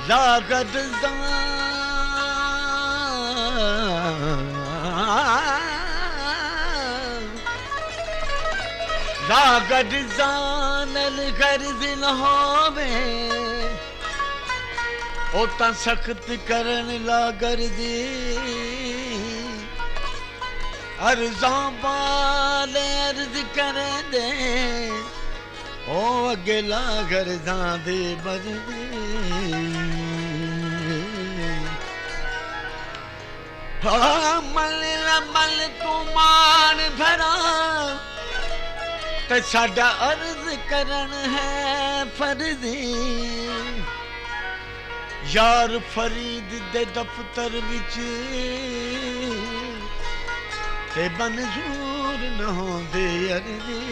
लागत लागत जानल गर्ज न होवे ओता सख्त करन ला गर्दी अर्जा बाले अर्ज कर दे ओ अगला गर्जा दे बरदे मल मल तू मान भरा ते साडा अर्ज करन है फर्जी यार फरीद दे दफ्तर विच ते मंजूर न होंदे अर्जी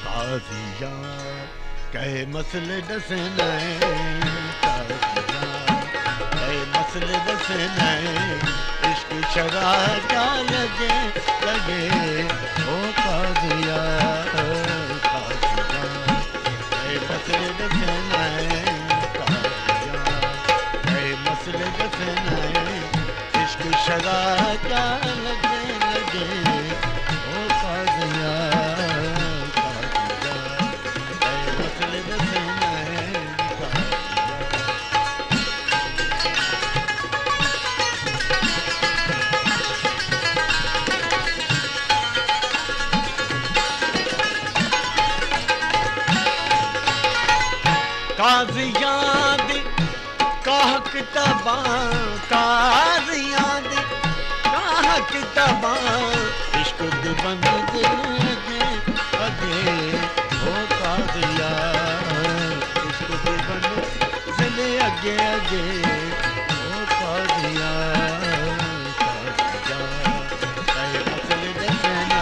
काज़िया कहे मसले दसना कहे मसले दसना इश्क शरा क्या लगे लगे ओ काज़िया कहे मसले दसना कहे मसले दसना इश्क शरा क्या लगे लगे ओ काज़िया काज़ियां दी काह किताबां काज़ियां दी काह किताबां इश्क दे बंद दिल अगे अगे ओ काज़िया इश्क दे बंद दिल अगे अगे ओ काज़िया काहे मसले दसना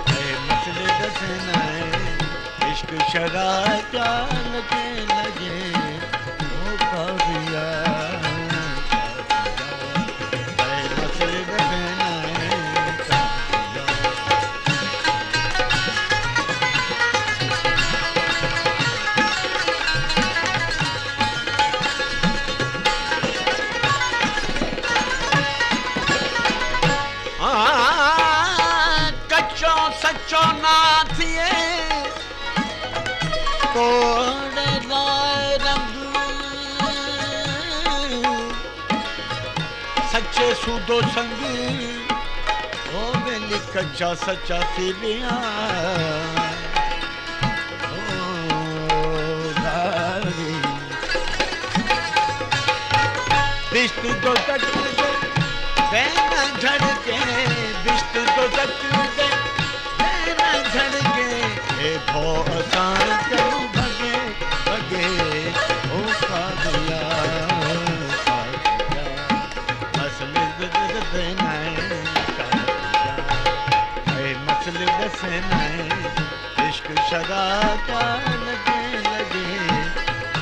काहे मसले दसना इश्क शरा क्या लगे लगे ओ काज़िया मसले दसना कच्चो सच्चो ना थिए कोड़े लाए रंग सच्चे सूदो संग ओ वेली कच्चा सच्चा फिरिया ओ लारी बिस्त दो तक बैना झड़के बिस्त दो तक बैना झड़के ए भो असान करूं भगे भगे ओ काज़िया मसले दसना काज़िया मसले दसना इश्क शरा क्या लगे लगे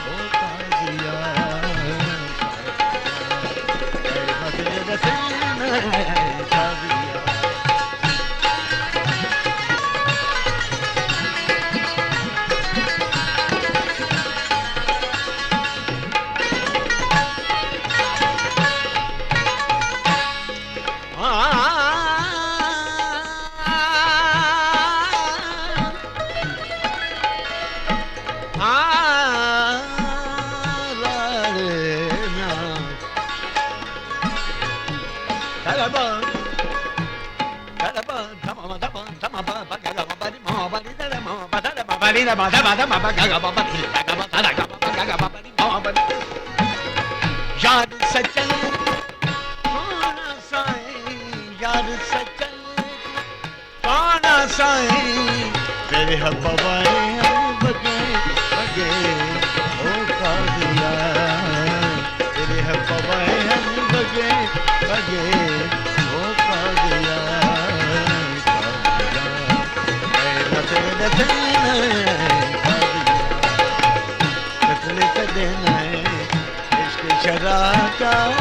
ओ काज़िया मसले दसना काज़िया यार सचल यार सचल पाना साईं तेरे हवाए हम बगे बगे ओ कादिया तेरे हवाए हम बगे बगे ओ कादिया कादिया तेरे कदे न इश्क शरा का